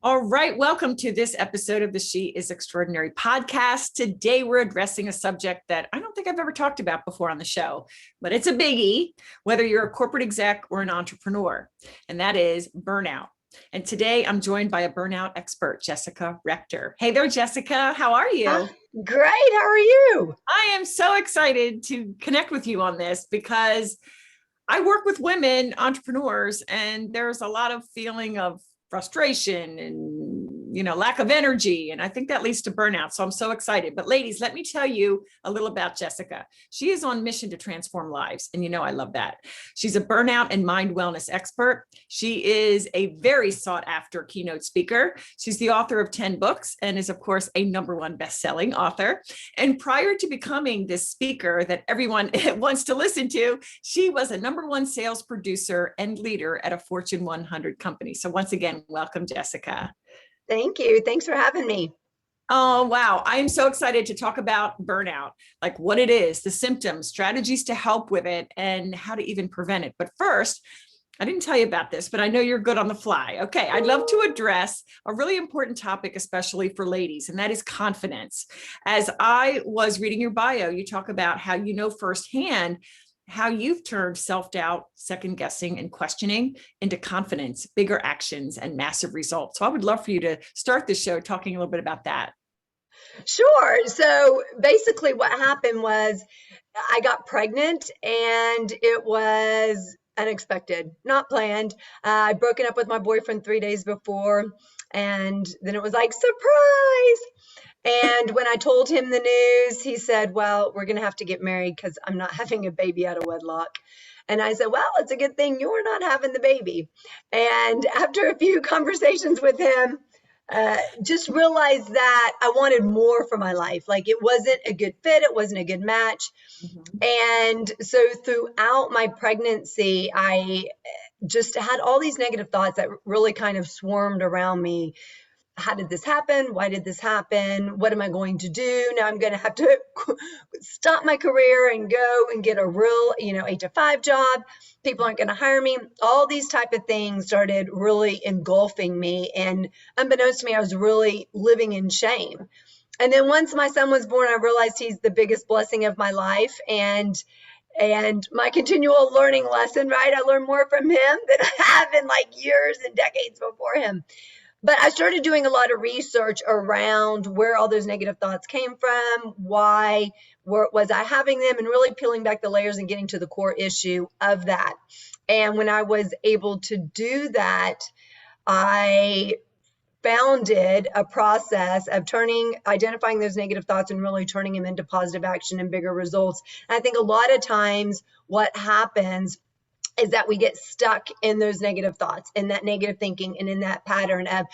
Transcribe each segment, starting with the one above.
All right, welcome to this episode of the She is Extraordinary podcast. Today, we're addressing a subject that I don't think I've ever talked about before on the show, but it's a biggie, whether you're a corporate exec or an entrepreneur, and that is burnout. And today, I'm joined by a burnout expert, Jessica Rector. Hey there, Jessica. How are you? Great. How are you? I am so excited to connect with you on this because I work with women entrepreneurs, and there's a lot of feeling of frustration and lack of energy, and I think that leads to burnout. So I'm so excited. But ladies, let me tell you a little about Jessica. She is on mission to transform lives, and I love that. She's a burnout and mind wellness expert. She is a very sought after keynote speaker. She's the author of 10 books and is, of course, a #1 best-selling author. And prior to becoming this speaker that everyone wants to listen to, she was a #1 sales producer and leader at a Fortune 100 company. So once again, welcome, Jessica. Thank you. Thanks for having me. Oh, wow. I am so excited to talk about burnout, like what it is, the symptoms, strategies to help with it, and how to even prevent it. But first, I didn't tell you about this, but I know you're good on the fly. Okay, I'd love to address a really important topic, especially for ladies, and that is confidence. As I was reading your bio, you talk about how you know firsthand how you've turned self-doubt, second guessing, and questioning into confidence, bigger actions, and massive results. So I would love for you to start the show talking a little bit about that. Sure. So basically what happened was I got pregnant and it was unexpected, not planned. I'd broken up with my boyfriend 3 days before, and then it was like, surprise. And when I told him the news, he said, well, we're going to have to get married because I'm not having a baby out of wedlock. And I said, well, it's a good thing you're not having the baby. And after a few conversations with him, just realized that I wanted more for my life. Like it wasn't a good fit. It wasn't a good match. And so throughout my pregnancy, I just had all these negative thoughts that really kind of swarmed around me. How did this happen? Why did this happen? What am I going to do? Now I'm going to have to stop my career and go and get a real, 8 to 5 job. People aren't going to hire me. All these type of things started really engulfing me. And unbeknownst to me, I was really living in shame. And then once my son was born, I realized he's the biggest blessing of my life. And my continual learning lesson, right? I learned more from him than I have in like years and decades before him. But I started doing a lot of research around where all those negative thoughts came from, why was I having them, and really peeling back the layers and getting to the core issue of that. And when I was able to do that, I founded a process of identifying those negative thoughts and really turning them into positive action and bigger results. And I think a lot of times what happens is that we get stuck in those negative thoughts, in that negative thinking, and in that pattern of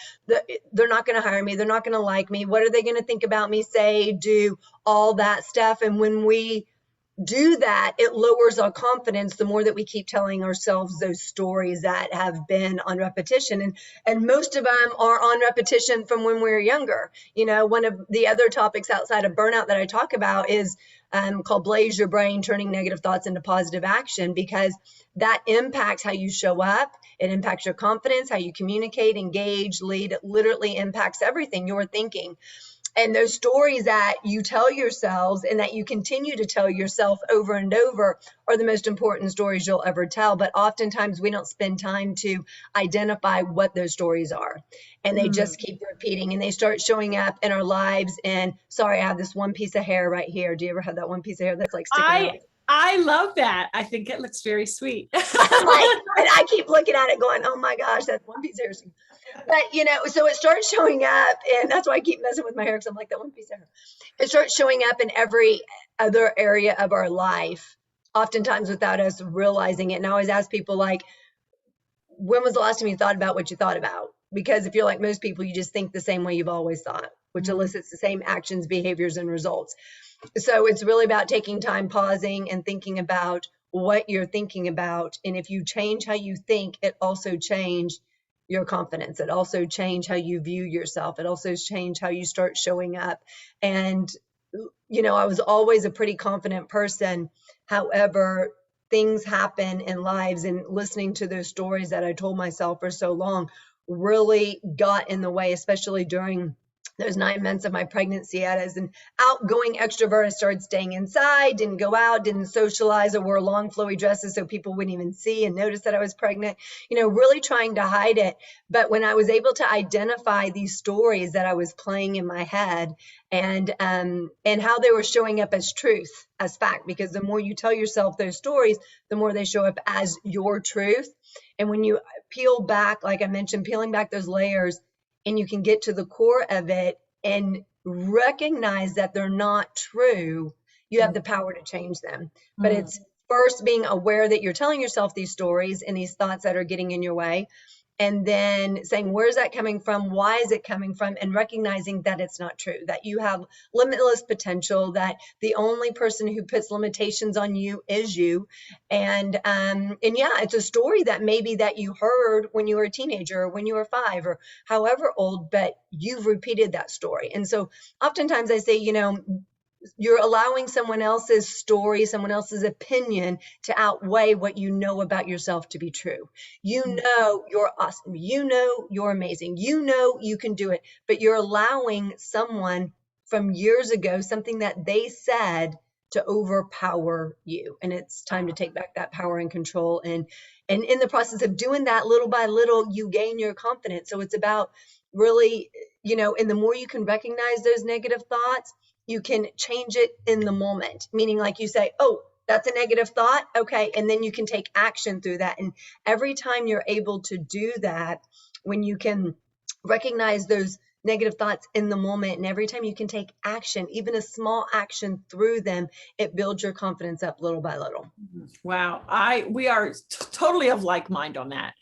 they're not going to hire me, they're not going to like me, what are they going to think about me, say, do, all that stuff. And when we do that, it lowers our confidence the more that we keep telling ourselves those stories that have been on repetition. And most of them are on repetition from when we were younger. One of the other topics outside of burnout that I talk about is called Blaze Your Brain, turning negative thoughts into positive action, because that impacts how you show up. It impacts your confidence, how you communicate, engage, lead. It literally impacts everything you're thinking. And those stories that you tell yourselves and that you continue to tell yourself over and over are the most important stories you'll ever tell. But oftentimes we don't spend time to identify what those stories are. And they just keep repeating, and they start showing up in our lives. And sorry, I have this one piece of hair right here. Do you ever have that one piece of hair that's like sticking out? I love that. I think it looks very sweet. And I keep looking at it going, oh my gosh, that's one piece of hair. But, so it starts showing up, and that's why I keep messing with my hair, because I'm like, that one piece of hair. It starts showing up in every other area of our life, oftentimes without us realizing it. And I always ask people, like, when was the last time you thought about what you thought about? Because if you're like most people, you just think the same way you've always thought, which elicits the same actions, behaviors, and results. So it's really about taking time, pausing, and thinking about what you're thinking about. And if you change how you think, it also changes your confidence. It also changes how you view yourself. It also changes how you start showing up. And, I was always a pretty confident person. However, things happen in lives, and listening to those stories that I told myself for so long really got in the way, especially during those 9 months of my pregnancy. As an outgoing extrovert, I started staying inside, didn't go out, didn't socialize. I wore long flowy dresses so people wouldn't even see and notice that I was pregnant, really trying to hide it. But when I was able to identify these stories that I was playing in my head, and how they were showing up as truth, as fact, because the more you tell yourself those stories, the more they show up as your truth. And when you peel back, like I mentioned, peeling back those layers, and you can get to the core of it and recognize that they're not true, you have the power to change them. But it's first being aware that you're telling yourself these stories and these thoughts that are getting in your way, and then saying, where's that coming from? Why is it coming from? And recognizing that it's not true, that you have limitless potential, that the only person who puts limitations on you is you. And yeah, it's a story that maybe that you heard when you were a teenager or when you were 5 or however old, but you've repeated that story. And so oftentimes I say, you're allowing someone else's story, someone else's opinion to outweigh what you know about yourself to be true. You know you're awesome. You know you're amazing. You know you can do it, but you're allowing someone from years ago, something that they said, to overpower you. And it's time to take back that power and control. And in the process of doing that, little by little, you gain your confidence. So it's about really, and the more you can recognize those negative thoughts, you can change it in the moment. Meaning, like you say, oh, that's a negative thought. Okay. And then you can take action through that. And every time you're able to do that, when you can recognize those negative thoughts in the moment, and every time you can take action, even a small action through them, it builds your confidence up little by little. Wow. We are totally of like mind on that.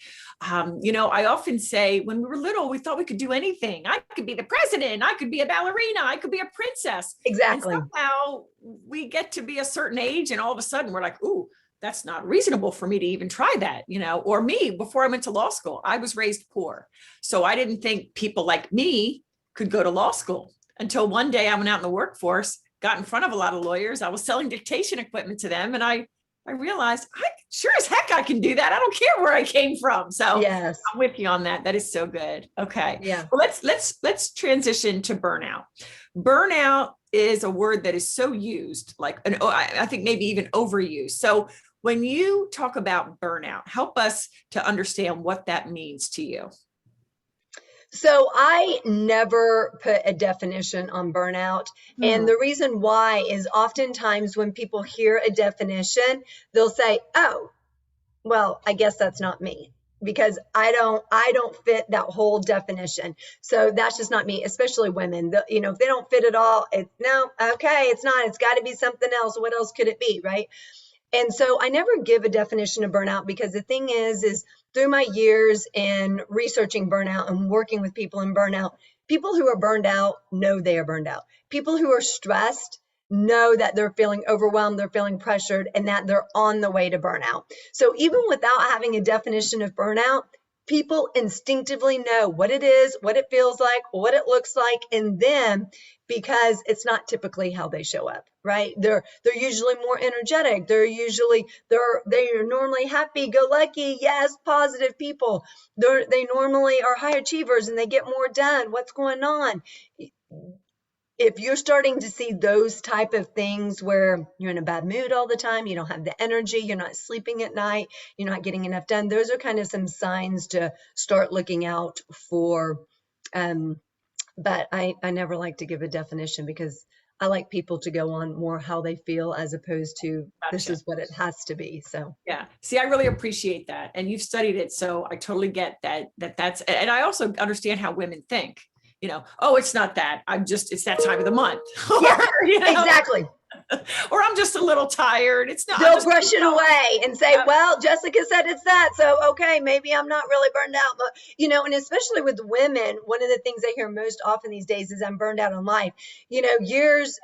I often say when we were little, we thought we could do anything. I could be the president. I could be a ballerina. I could be a princess. Exactly. And somehow we get to be a certain age and all of a sudden we're like, ooh, that's not reasonable for me to even try that, or me, before I went to law school, I was raised poor. So I didn't think people like me could go to law school until one day I went out in the workforce, got in front of a lot of lawyers. I was selling dictation equipment to them. And I realized sure as heck I can do that. I don't care where I came from. So yes, I'm with you on that. That is so good. Okay. Yeah. Well, let's transition to burnout. Burnout is a word that is so used, I think maybe even overused. So when you talk about burnout, help us to understand what that means to you. So I never put a definition on burnout. And the reason why is oftentimes when people hear a definition, they'll say, oh, well, I guess that's not me, because I don't fit that whole definition. So that's just not me, especially women. If they don't fit at all, it's not, it's got to be something else. What else could it be? Right. And so I never give a definition of burnout, because the thing is through my years in researching burnout and working with people in burnout, people who are burned out know they are burned out. People who are stressed know that they're feeling overwhelmed, they're feeling pressured, and that they're on the way to burnout. So even without having a definition of burnout, people instinctively know what it is, what it feels like, what it looks like in them, because it's not typically how they show up, right? They're usually more energetic. They are normally happy-go-lucky, yes, positive people. They normally are high achievers and they get more done. What's going on? If you're starting to see those type of things where you're in a bad mood all the time, you don't have the energy, you're not sleeping at night, you're not getting enough done, those are kind of some signs to start looking out for. But I never like to give a definition, because I like people to go on more how they feel as opposed to this is what it has to be. So yeah, see, I really appreciate that, and you've studied it, so I totally get that's, and I also understand how women think. Oh, it's not that. It's that time of the month. Yeah, exactly. Or I'm just a little tired. It's not. They'll brush it away and say, well, Jessica said it's that. So, okay, maybe I'm not really burned out. But, and especially with women, one of the things I hear most often these days is I'm burned out on life. Years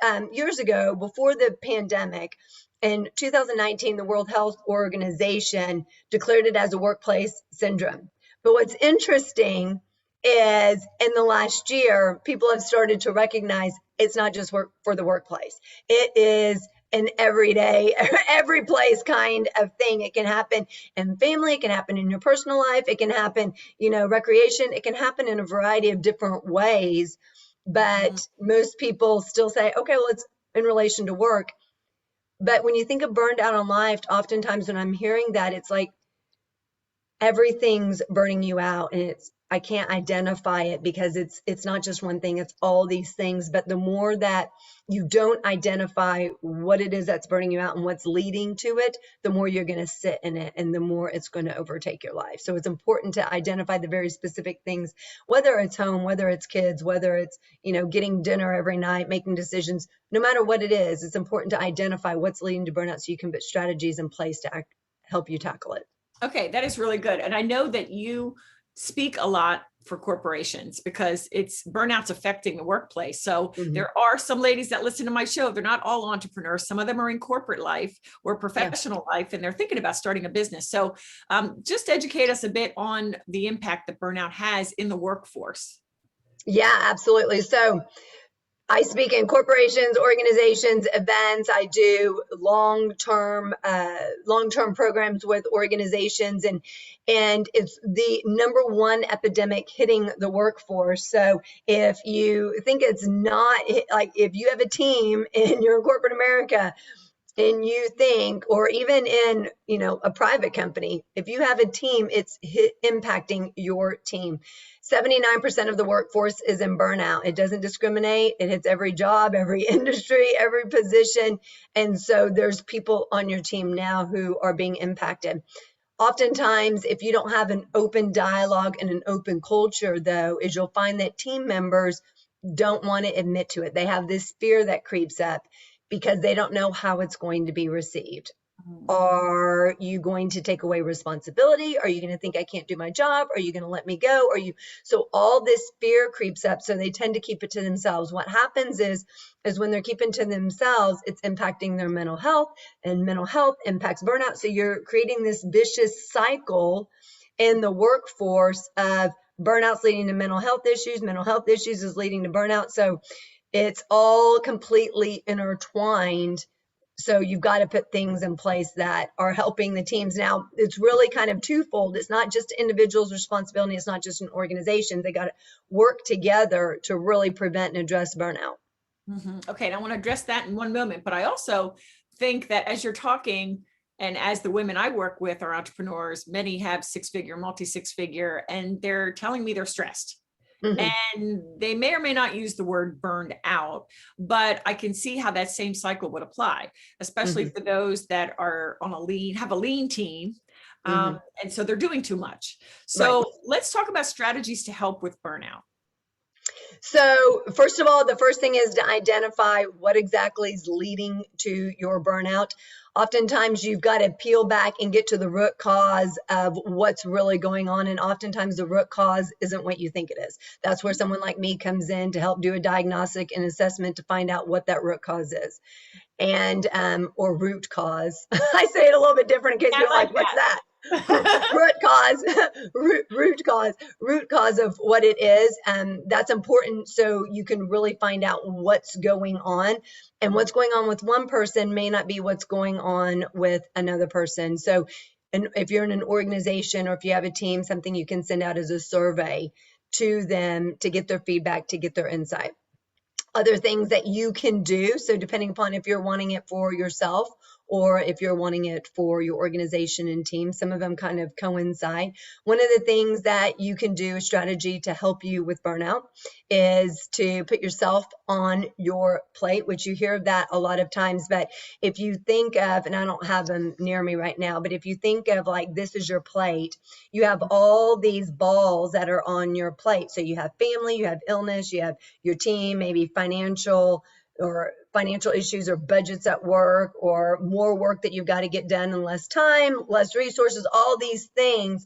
ago, before the pandemic, in 2019, the World Health Organization declared it as a workplace syndrome. But what's interesting is in the last year, people have started to recognize it's not just work for the workplace. It is an everyday, every place kind of thing. It can happen in family, it can happen in your personal life, it can happen, recreation, it can happen in a variety of different ways. But most people still say, okay, well, it's in relation to work. But when you think of burned out on life, oftentimes when I'm hearing that, it's like everything's burning you out, and I can't identify it because it's not just one thing, it's all these things. But the more that you don't identify what it is that's burning you out and what's leading to it, the more you're going to sit in it and the more it's going to overtake your life. So it's important to identify the very specific things, whether it's home, whether it's kids, whether it's, getting dinner every night, making decisions, no matter what it is, it's important to identify what's leading to burnout so you can put strategies in place to help you tackle it. Okay, that is really good. And I know that you speak a lot for corporations because burnout's affecting the workplace. So there are some ladies that listen to my show. They're not all entrepreneurs. Some of them are in corporate life or professional life, and they're thinking about starting a business. So just educate us a bit on the impact that burnout has in the workforce. Yeah, absolutely. So I speak in corporations, organizations, events. I do long-term programs with organizations, and it's the number one epidemic hitting the workforce. So if you think it's not, like, if you have a team and you're in corporate America and you think, or even in, a private company, if you have a team, it's impacting your team. 79% of the workforce is in burnout. It doesn't discriminate. It hits every job, every industry, every position. And so there's people on your team now who are being impacted. Oftentimes, if you don't have an open dialogue and an open culture, though, is you'll find that team members don't want to admit to it. They have this fear that creeps up because they don't know how it's going to be received. Are you going to take away responsibility? Are you going to think I can't do my job? Are you going to let me go? So all this fear creeps up. So they tend to keep it to themselves. What happens is when they're keeping to themselves, it's impacting their mental health, and mental health impacts burnout. So you're creating this vicious cycle in the workforce of burnouts leading to mental health issues. Mental health issues is leading to burnout. So it's all completely intertwined. So you've got to put things in place that are helping the teams. Now, it's really kind of twofold. It's not just individuals' responsibility. It's not just an organization. They got to work together to really prevent and address burnout. Okay, and I want to address that in one moment. But I also think that as you're talking, and as the women I work with are entrepreneurs, many have six-figure, multi-six-figure, and they're telling me they're stressed. And they may or may not use the word burned out, but I can see how that same cycle would apply, especially for those that are on have a lean team. And so they're doing too much. So let's talk about strategies to help with burnout. So first of all, the first thing is to identify what exactly is leading to your burnout. Oftentimes you've got to peel back and get to the root cause of what's really going on. And oftentimes the root cause isn't what you think it is. That's where someone like me comes in to help do a diagnostic and assessment to find out what that root cause is. And, or root cause. I say it a little bit different in case you're like, what's that? root cause of what it is. That's important so you can really find out what's going on, and what's going on with one person may not be what's going on with another person. So, and if you're in an organization or if you have a team, something you can send out as a survey to them to get their feedback, to get their insight. Other things that you can do, so depending upon if you're wanting it for yourself or if you're wanting it for your organization and team, some of them kind of coincide. One of the things that you can do, a strategy to help you with burnout, is to put yourself on your plate, which you hear of that a lot of times. But if you think of, and I don't have them near me right now, but if you think of like this is your plate, you have all these balls that are on your plate. So you have family, you have illness, you have your team, maybe financial issues or budgets at work or more work that you've got to get done in less time, less resources, all these things.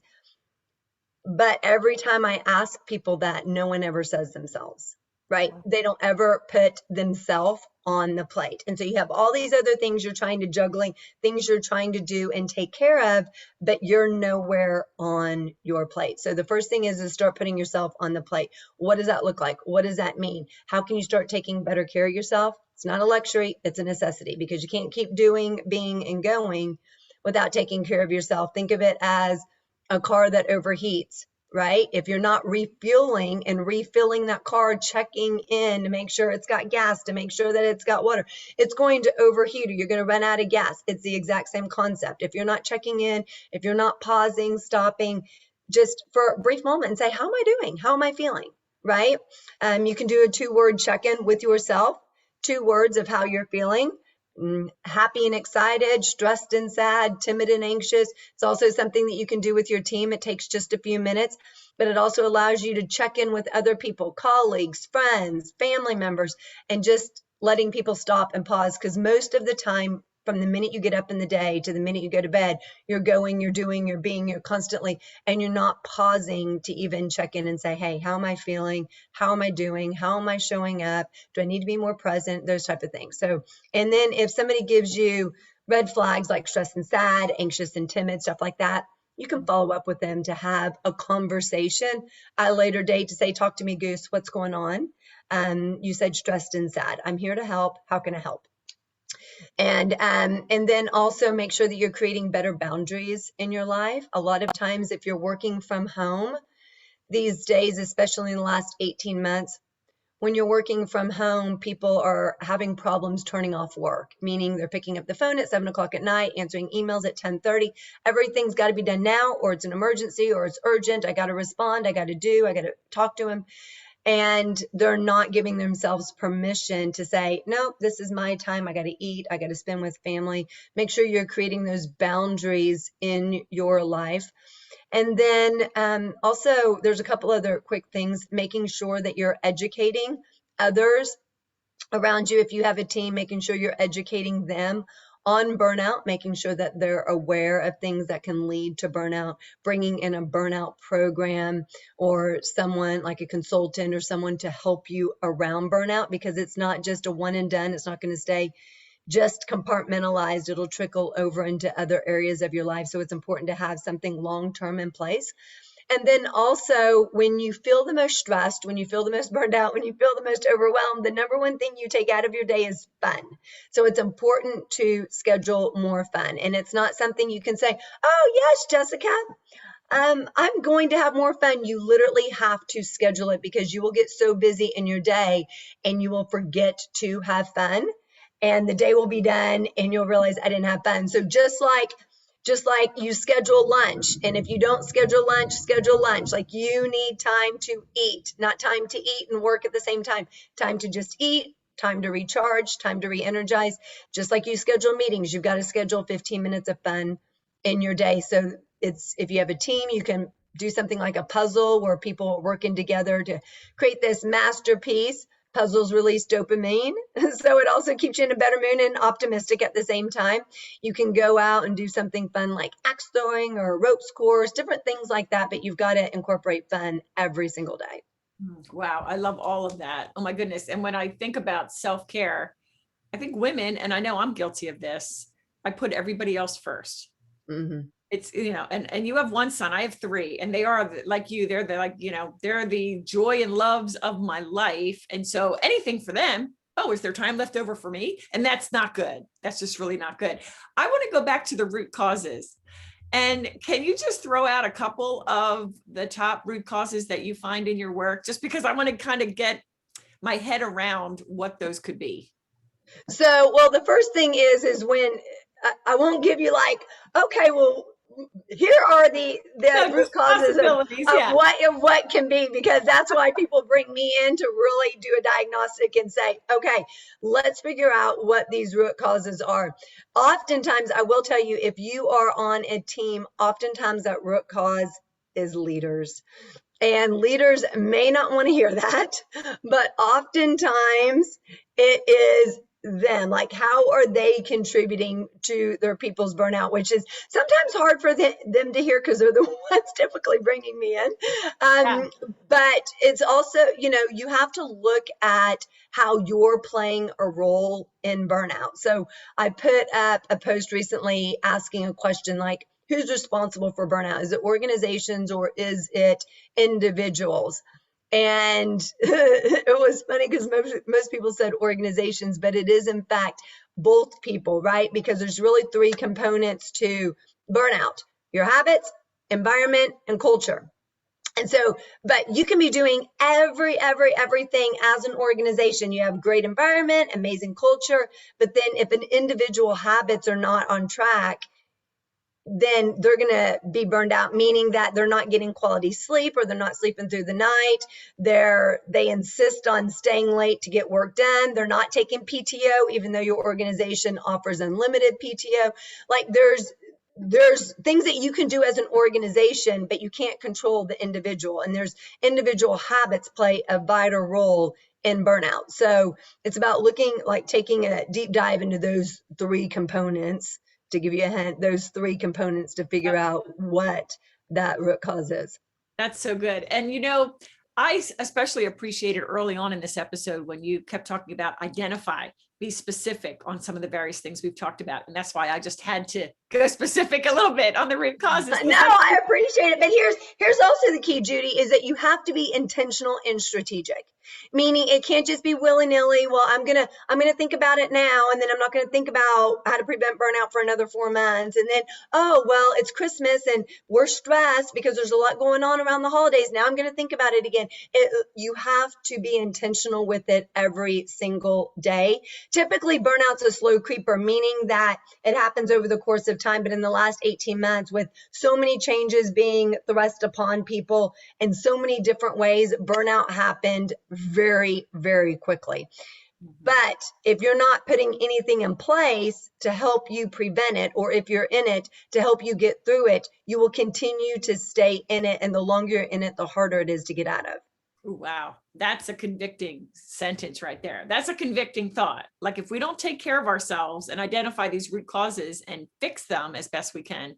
But every time I ask people that, no one ever says themselves, right? They don't ever put themselves on the plate. And so you have all these other things you're trying to juggling, things you're trying to do and take care of, but you're nowhere on your plate. So the first thing is to start putting yourself on the plate. What does that look like? What does that mean? How can you start taking better care of yourself? It's not a luxury, it's a necessity, because you can't keep doing, being, and going without taking care of yourself. Think of it as a car that overheats, right? If you're not refueling and refilling that car, checking in to make sure it's got gas, to make sure that it's got water, it's going to overheat or you're going to run out of gas. It's the exact same concept. If you're not checking in, if you're not pausing, stopping just for a brief moment and say, how am I doing? How am I feeling? Right? You can do a 2-word check-in with yourself, 2 words of how you're feeling. Happy and excited, stressed and sad, timid and anxious. It's also something that you can do with your team. It takes just a few minutes, but it also allows you to check in with other people, colleagues, friends, family members, and just letting people stop and pause, because most of the time, from the minute you get up in the day to the minute you go to bed, you're going, you're doing, you're being, you're constantly, and you're not pausing to even check in and say, hey, how am I feeling? How am I doing? How am I showing up? Do I need to be more present? Those type of things. So, and then if somebody gives you red flags like stressed and sad, anxious and timid, stuff like that, you can follow up with them to have a conversation at a later date to say, talk to me, Goose, what's going on? You said stressed and sad. I'm here to help. How can I help? And then also make sure that you're creating better boundaries in your life. A lot of times, if you're working from home these days, especially in the last 18 months, when you're working from home, people are having problems turning off work, meaning they're picking up the phone at 7 o'clock at night, answering emails at 10:30. Everything's got to be done now, or it's an emergency, or it's urgent. I got to respond. I got to talk to him. And they're not giving themselves permission to say, no, this is my time. I got to eat. I got to spend with family. Make sure you're creating those boundaries in your life. And then also, there's a couple other quick things, making sure that you're educating others around you. If you have a team, making sure you're educating them on burnout, making sure that they're aware of things that can lead to burnout, bringing in a burnout program or someone like a consultant or someone to help you around burnout, because it's not just a one and done. It's not going to stay just compartmentalized. It'll trickle over into other areas of your life. So it's important to have something long-term in place. And then also, when you feel the most stressed, when you feel the most burned out, when you feel the most overwhelmed, the number one thing you take out of your day is fun. So it's important to schedule more fun. And it's not something you can say, oh, yes, Jessica, I'm going to have more fun. You literally have to schedule it, because you will get so busy in your day and you will forget to have fun. And the day will be done and you'll realize I didn't have fun. So just like you schedule lunch, and if you don't schedule lunch, like you need time to eat, not time to eat and work at the same time, time to just eat, time to recharge, time to re-energize. Just like you schedule meetings, you've got to schedule 15 minutes of fun in your day. So if you have a team, you can do something like a puzzle where people are working together to create this masterpiece. Puzzles release dopamine, so it also keeps you in a better mood and optimistic at the same time. You can go out and do something fun like axe throwing or ropes course, different things like that, but you've got to incorporate fun every single day. Wow, I love all of that. Oh my goodness. And when I think about self-care, I think women, and I know I'm guilty of this, I put everybody else first. Mm-hmm. It's, and you have one son, I have 3, and they are like you, they're like, they're the joy and loves of my life. And so anything for them, oh, is there time left over for me? And that's not good. That's just really not good. I want to go back to the root causes. And can you just throw out a couple of the top root causes that you find in your work? Just because I want to kind of get my head around what those could be. So, well, the first thing is when I won't give you like, okay, well, here are the root causes of what can be, because that's why people bring me in to really do a diagnostic and say, okay, let's figure out what these root causes are. Oftentimes, I will tell you, if you are on a team, oftentimes that root cause is leaders. And leaders may not want to hear that, but oftentimes it is them. Like, how are they contributing to their people's burnout, which is sometimes hard for them to hear, because they're the ones typically bringing me in. But it's also, you have to look at how you're playing a role in burnout. So I put up a post recently asking a question like, who's responsible for burnout? Is it organizations or is it individuals? And it was funny because most people said organizations, but it is in fact both people, right? Because there's really three components to burnout: your habits, environment, and culture. And so, but you can be doing everything as an organization. You have great environment, amazing culture, but then if an individual habits are not on track, then they're going to be burned out, meaning that they're not getting quality sleep, or they're not sleeping through the night. They insist on staying late to get work done. They're not taking PTO, even though your organization offers unlimited PTO. Like there's things that you can do as an organization, but you can't control the individual. And there's individual habits play a vital role in burnout. So it's about taking a deep dive into those three components, to give you a hint, those three components to figure out what that root cause is. That's so good. And, I especially appreciated early on in this episode when you kept talking about identify, be specific on some of the various things we've talked about. And that's why I just had to go specific a little bit on the root causes. No, I appreciate it. But here's also the key, Judy, is that you have to be intentional and strategic. Meaning it can't just be willy-nilly. Well, I'm gonna think about it now, and then I'm not gonna think about how to prevent burnout for another 4 months. And then, oh, well, it's Christmas and we're stressed because there's a lot going on around the holidays. Now I'm gonna think about it again. You have to be intentional with it every single day. Typically, burnout's a slow creeper, meaning that it happens over the course of time. But in the last 18 months, with so many changes being thrust upon people in so many different ways, burnout happened very, very quickly. But if you're not putting anything in place to help you prevent it, or if you're in it to help you get through it, you will continue to stay in it. And the longer you're in it, the harder it is to get out of. Wow. That's a convicting sentence right there. That's a convicting thought. Like, if we don't take care of ourselves and identify these root causes and fix them as best we can,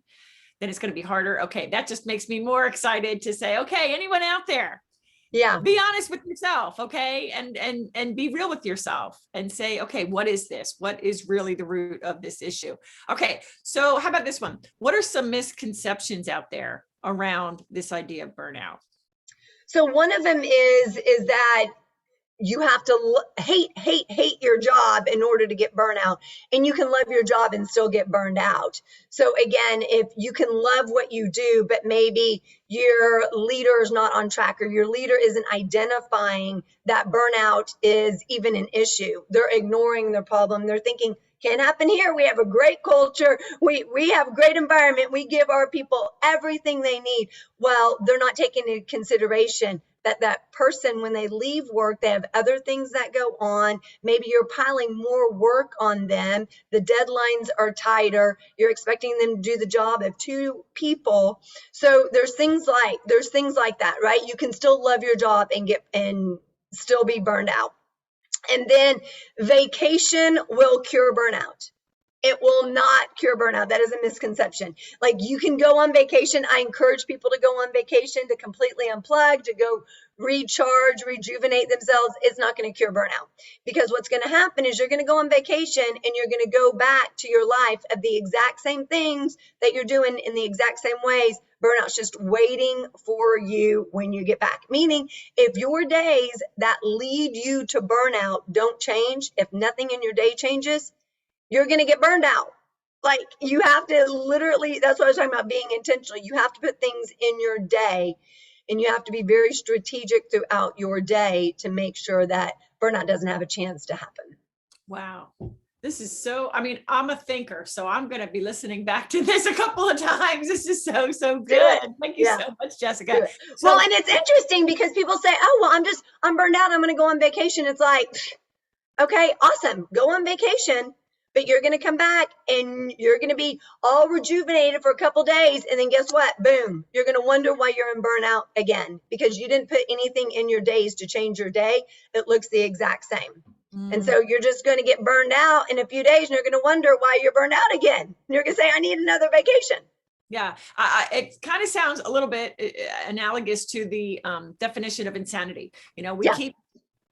then it's going to be harder. Okay. That just makes me more excited to say, okay, anyone out there, yeah, be honest with yourself. Okay. And be real with yourself and say, okay, what is this? What is really the root of this issue? Okay. So how about this one? What are some misconceptions out there around this idea of burnout? So one of them is that you have to hate your job in order to get burnout, and you can love your job and still get burned out. So again, if you can love what you do, but maybe your leader is not on track, or your leader isn't identifying that burnout is even an issue, they're ignoring the problem. They're thinking, can't happen here. We have a great culture. We have a great environment. We give our people everything they need. Well, they're not taking into consideration that person, when they leave work, they have other things that go on. Maybe you're piling more work on them. The deadlines are tighter. You're expecting them to do the job of 2 people. So there's things like that, right? You can still love your job and still be burned out. And then vacation will cure burnout. It will not cure burnout. That is a misconception. Like, you can go on vacation. I encourage people to go on vacation, to completely unplug, to go recharge, rejuvenate themselves. It's not going to cure burnout, because what's going to happen is you're going to go on vacation and you're going to go back to your life of the exact same things that you're doing in the exact same ways. Burnout's just waiting for you when you get back. Meaning, if your days that lead you to burnout don't change, if nothing in your day changes, you're going to get burned out. Like, you have to literally, that's what I was talking about, being intentional. You have to put things in your day, and you have to be very strategic throughout your day to make sure that burnout doesn't have a chance to happen. Wow. This is so, I'm a thinker, so I'm going to be listening back to this a couple of times. This is so good. Thank you so much, Jessica. Well, and it's interesting because people say, oh, well, I'm burned out. I'm going to go on vacation. It's like, okay, awesome. Go on vacation. But you're going to come back and you're going to be all rejuvenated for a couple days. And then guess what? Boom. You're going to wonder why you're in burnout again, because you didn't put anything in your days to change your day. It looks the exact same. And so you're just going to get burned out in a few days, and you're going to wonder why you're burned out again. And you're going to say, I need another vacation. Yeah, it kind of sounds a little bit analogous to the definition of insanity. We keep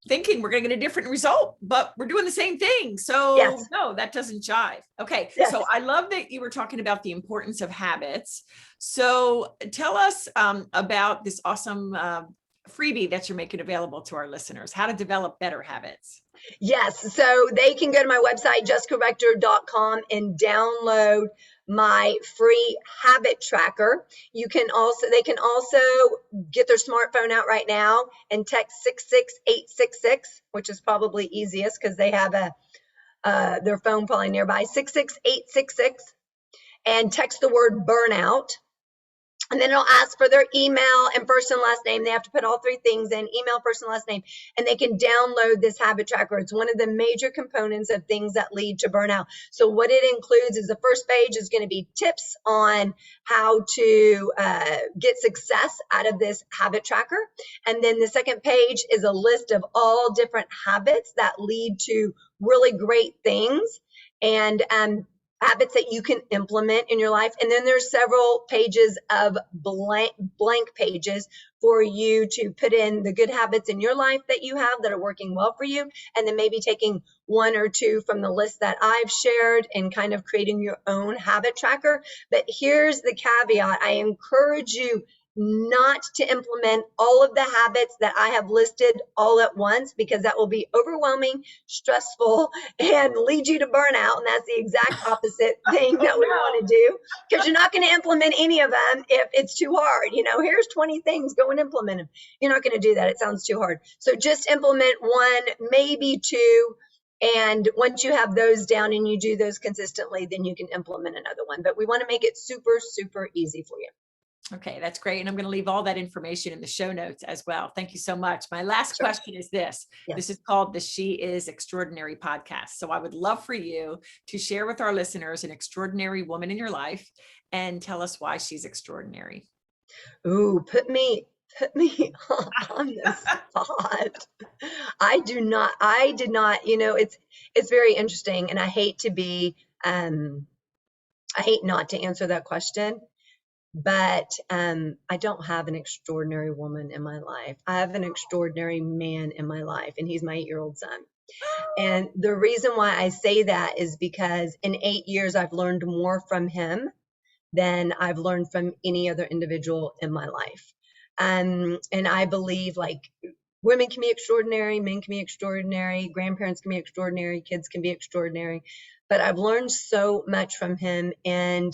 thinking we're going to get a different result, but we're doing the same thing. So no, that doesn't jive. Okay. Yes. So I love that you were talking about the importance of habits. So tell us about this awesome freebie that you're making available to our listeners, how to develop better habits. Yes. So they can go to my website, jessicarector.com, and download my free habit tracker. They can also get their smartphone out right now and text 66866, which is probably easiest because they have their phone probably nearby, 66866, and text the word burnout. And then it'll ask for their email and first and last name. They have to put all three things in: email, first and last name, and they can download this habit tracker. It's one of the major components of things that lead to burnout. So what it includes is the first page is going to be tips on how to get success out of this habit tracker. And then the second page is a list of all different habits that lead to really great things, and habits that you can implement in your life. And then there's several pages of blank pages for you to put in the good habits in your life that you have that are working well for you, and then maybe taking one or two from the list that I've shared and kind of creating your own habit tracker. But here's the caveat: I encourage you not to implement all of the habits that I have listed all at once, because that will be overwhelming, stressful, and lead you to burnout. And that's the exact opposite thing that we want to do, because you're not going to implement any of them if it's too hard. Here's 20 things, go and implement them. You're not going to do that. It sounds too hard. So just implement one, maybe two. And once you have those down and you do those consistently, then you can implement another one. But we want to make it super, super easy for you. Okay, that's great. And I'm going to leave all that information in the show notes as well. Thank you so much. My last question is this. Yes. This is called the She Is Extraordinary podcast. So I would love for you to share with our listeners an extraordinary woman in your life and tell us why she's extraordinary. Ooh, put me on the spot. I did not, it's very interesting, and I hate not to answer that question. But I don't have an extraordinary woman in my life. I have an extraordinary man in my life, and he's my 8-year-old son. And the reason why I say that is because in 8 years, I've learned more from him than I've learned from any other individual in my life. And I believe, like, women can be extraordinary, men can be extraordinary, grandparents can be extraordinary, kids can be extraordinary. But I've learned so much from him, and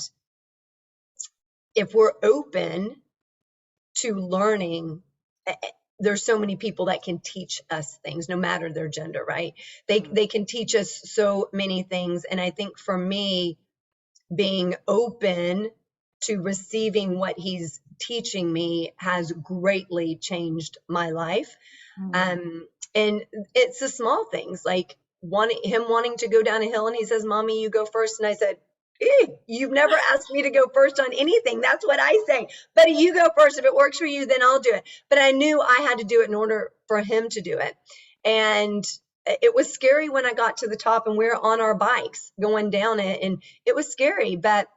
if we're open to learning, there's so many people that can teach us things, no matter their gender, right? They can teach us so many things. And I think for me, being open to receiving what he's teaching me has greatly changed my life. And it's the small things, like him wanting to go down a hill, and he says, "Mommy, you go first." And I said, "You've never asked me to go first on anything." That's what I say. But you go first. If it works for you, then I'll do it. But I knew I had to do it in order for him to do it. And it was scary when I got to the top and we were on our bikes going down it. And it was scary, but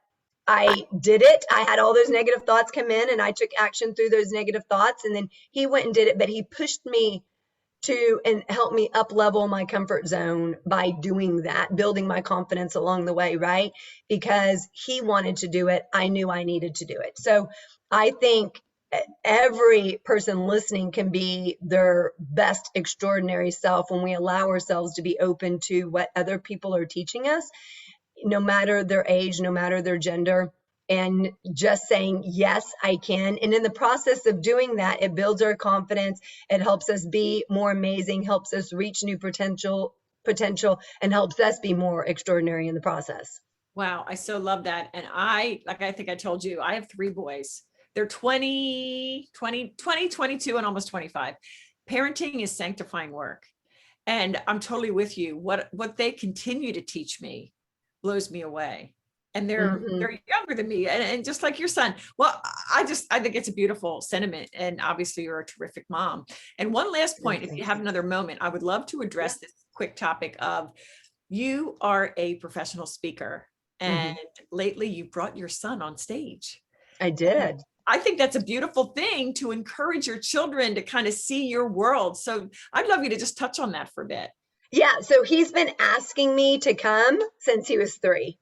I did it. I had all those negative thoughts come in, and I took action through those negative thoughts. And then he went and did it, but he pushed me and help me up level my comfort zone by doing that, building my confidence along the way, right? Because he wanted to do it. I knew I needed to do it. So I think every person listening can be their best extraordinary self when we allow ourselves to be open to what other people are teaching us, no matter their age, no matter their gender. And just saying, yes, I can. And in the process of doing that, it builds our confidence. It helps us be more amazing, helps us reach new potential, and helps us be more extraordinary in the process. Wow. I so love that. And I think I told you, I have 3 boys. They're 20, 22, and almost 25. Parenting is sanctifying work. And I'm totally with you. What they continue to teach me blows me away. And they're younger than me, and just like your son. Well, I think it's a beautiful sentiment, and obviously you're a terrific mom. And one last point, if you have another moment, I would love to address this quick topic of, you are a professional speaker, and lately you brought your son on stage. I did. I think that's a beautiful thing, to encourage your children to kind of see your world. So I'd love you to just touch on that for a bit. Yeah, so he's been asking me to come since he was 3.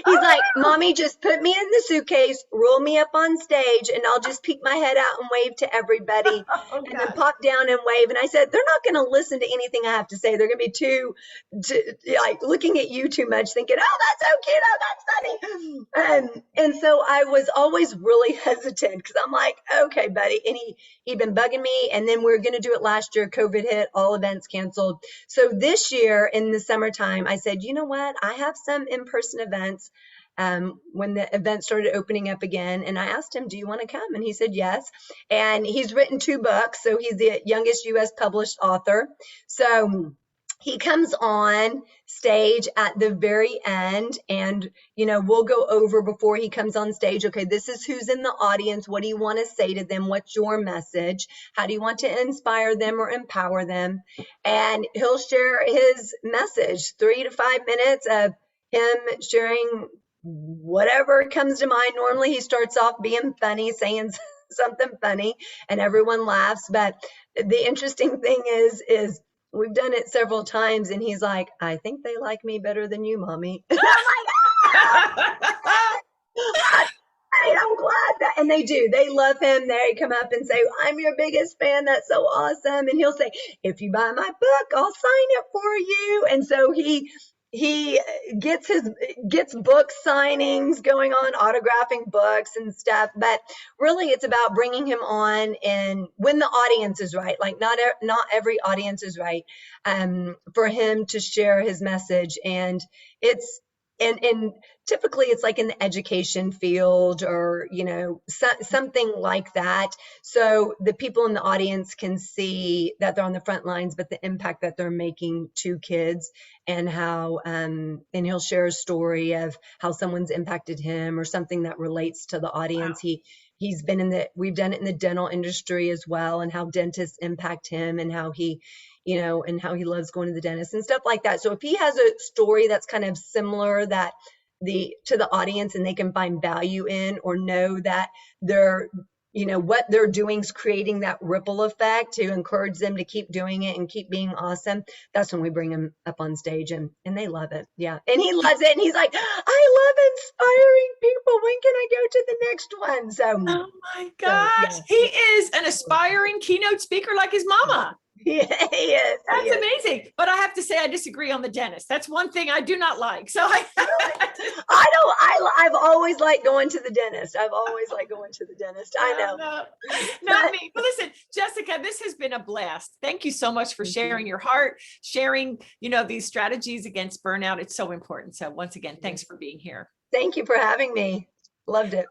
He's like, Mommy, just put me in the suitcase, roll me up on stage, and I'll just peek my head out and wave to everybody Oh and then gosh. pop down and wave. And I said, they're not going to listen to anything I have to say. They're going to be like looking at you too much, thinking, oh, that's so cute. Oh, that's funny. And so I was always really hesitant because I'm like, okay, buddy. And he'd been bugging me. And then we were going to do it last year. COVID hit, all events canceled. So this year in the summertime, I said, you know what? I have some in-person events when the event started opening up again. And I asked him, do you want to come? And he said, yes. And he's written 2 books. So he's the youngest U.S. published author. So he comes on stage at the very end and, we'll go over before he comes on stage. Okay, this is who's in the audience. What do you want to say to them? What's your message? How do you want to inspire them or empower them? And he'll share his message, 3 to 5 minutes of him sharing whatever comes to mind. Normally he starts off being funny, saying something funny, and everyone laughs. But the interesting thing is we've done it several times, and he's like, I think they like me better than you, Mommy. And I'm like, I'm glad that, and they do. They love him. They come up and say, I'm your biggest fan. That's so awesome. And he'll say, if you buy my book, I'll sign it for you. And so he gets book signings going on, autographing books and stuff. But really it's about bringing him on and when the audience is right, like not every audience is right, for him to share his message. And it's and typically it's like in the education field or something like that, so the people in the audience can see that they're on the front lines, but the impact that they're making to kids, and how and he'll share a story of how someone's impacted him or something that relates to the audience. Wow. He's been we've done it in the dental industry as well, and how dentists impact him, and how he and how he loves going to the dentist and stuff like that. So if he has a story that's kind of similar that to the audience, and they can find value in, or know that they're what they're doing is creating that ripple effect to encourage them to keep doing it and keep being awesome, that's when we bring him up on stage, and they love it. Yeah. And he loves it. And he's like, I love inspiring people. When can I go to the next one? So, Oh my gosh. yeah. He is an aspiring keynote speaker like his mama. Yeah, he is. That's amazing. But I have to say, I disagree on the dentist. That's one thing I do not like. So I've always liked going to the dentist. I've always liked going to the dentist. I know. No, not me. But listen, Jessica, this has been a blast. Thank you so much for sharing your heart, sharing, these strategies against burnout. It's so important. So once again, thanks for being here. Thank you for having me. Loved it.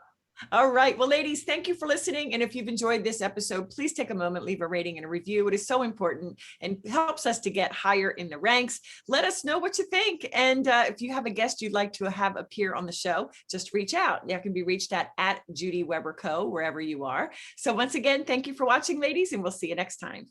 All right. Well, ladies, thank you for listening. And if you've enjoyed this episode, please take a moment, leave a rating and a review. It is so important and helps us to get higher in the ranks. Let us know what you think. And if you have a guest you'd like to have appear on the show, just reach out. You can be reached at Judy Weber Co, wherever you are. So once again, thank you for watching, ladies, and we'll see you next time.